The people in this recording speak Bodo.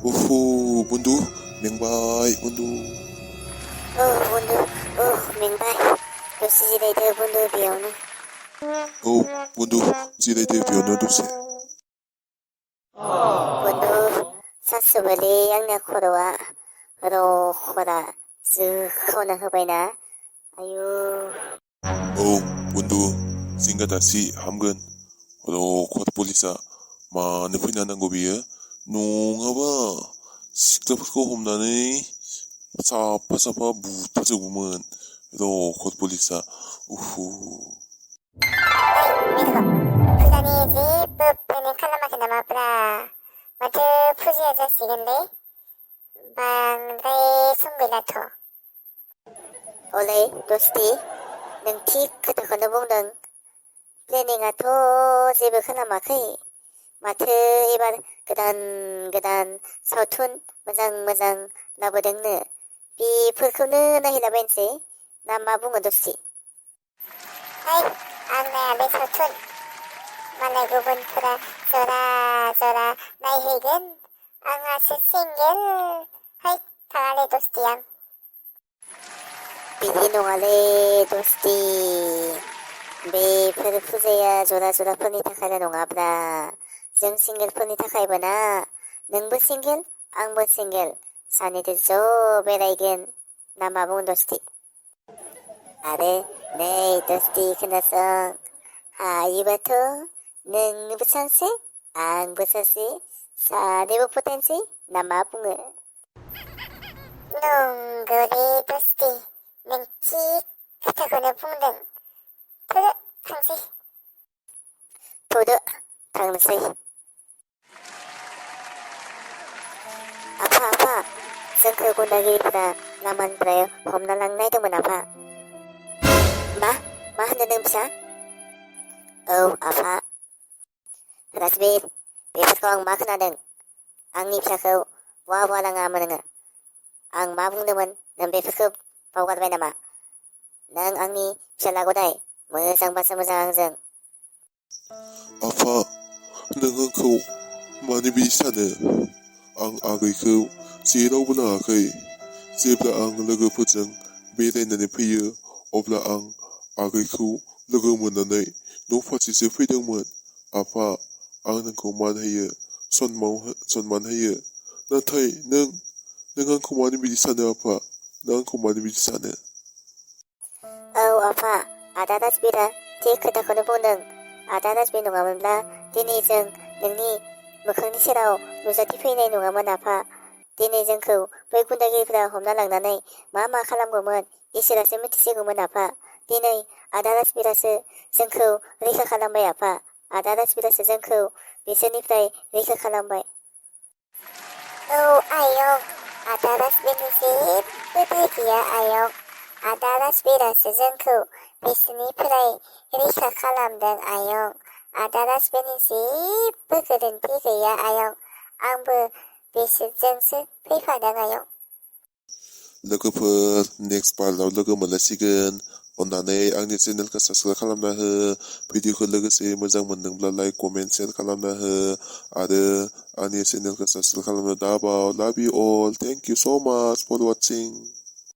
오호, 문두, 맹바이, 문두. 문도,明白. 요시지레이드 문도 비오는. 오, 문두, 지레이드 비오는 도세. 문도, 사스벌리 양냐 코로와, 코라, 스코나 허바이나. 아유. 오, 문두, 싱가다시, 함근. 코트폴리사, 마네 푸이나는 고비에, 농아바, 식자프고 홈나네, 사파사파 무타적우먼, 코트폴리사, 우후. Fulani jeep pening kalamat nama pra. Matu fuji aja sigende. Bang dai sunggila to. Oleh dosti, neng tik kata kono bung neng. Planning ato jeep kalamakai. Matu ibar gedan sautun mazang labodengne. Bi fulkune nahila bensi. Nama bunga dosti. Hai, ang sautun. Mana gugun pura zora naihigen ang single hai tagale dostiang Pilino ngale dosti be perfuzeya zora poni takala nongabra jeng single poni takai bana nengbu single angbu single sanide zo beraigen namabung dosti are nei dosti kenasang ibato neng besansi, ang besasi, sa dewa potensi, nama bunga. Nung gori dosti, neng cik kata kona bungdeng. Todo tangsi. Apa, sengkel kundagi pada naman prayo, hom na lang na ito manapa. Ma neng bisa? Oh, apa? Rasbir, bebas ko ang makanadeng. Ang nipsa ko, wawala nga man nga. Ang mabung naman, ng bebas ko, pawagad nama. Nang ang ni siya lagoday, musang basa musang zang. 아파, 능은 코 많이 비싸네. 앙 아의 코 지로구나 아의 제브라 앙 러그 포정 베레나네 피어 오브라 앙 아의 코 러그 문나네 노파치스 피덩문 아파 앙는 코만 해여 손만 해여 나타이 능은 코 많이 비싸네 아파 난 코 많이 비싸네. apa? Adadas bira, tikita ko na po nang adadas binungaman bla, dinizang nangni mukhang ni sirao, nuzati pinay nungaman apa. Dinizang ko, bay kundagi pra homna lang nanay, mama kalam guman, isira semitisi guman apa. Dinay, adadas bira se, zangko, rika kalambay apa. Adadas bira se zangko, bisani pray, rika kalambay. Ayong, adadas binisip, bebekia ayong. Adalas bira sezengku bisni pray rika kalam dan ayong adalas benisi bekerenti gaya ayong angbu bisjengse pipadang ayong लोगोफोर नेक्स्ट पार्टआव लोगो मोनलायसिगोन अन्नानै आंनि चेनेलखौ साबस्क्राइब खालामना हो भिडिअखौ लोगोसे मोजां मोनदोंब्ला लाइक कमेन्ट शेयार खालामना हो आरो आंनि चेनेलखौ साबस्क्राइब खालामनो दाबाव लाभ इउ अल थेंक इउ सो माच फर वाचिं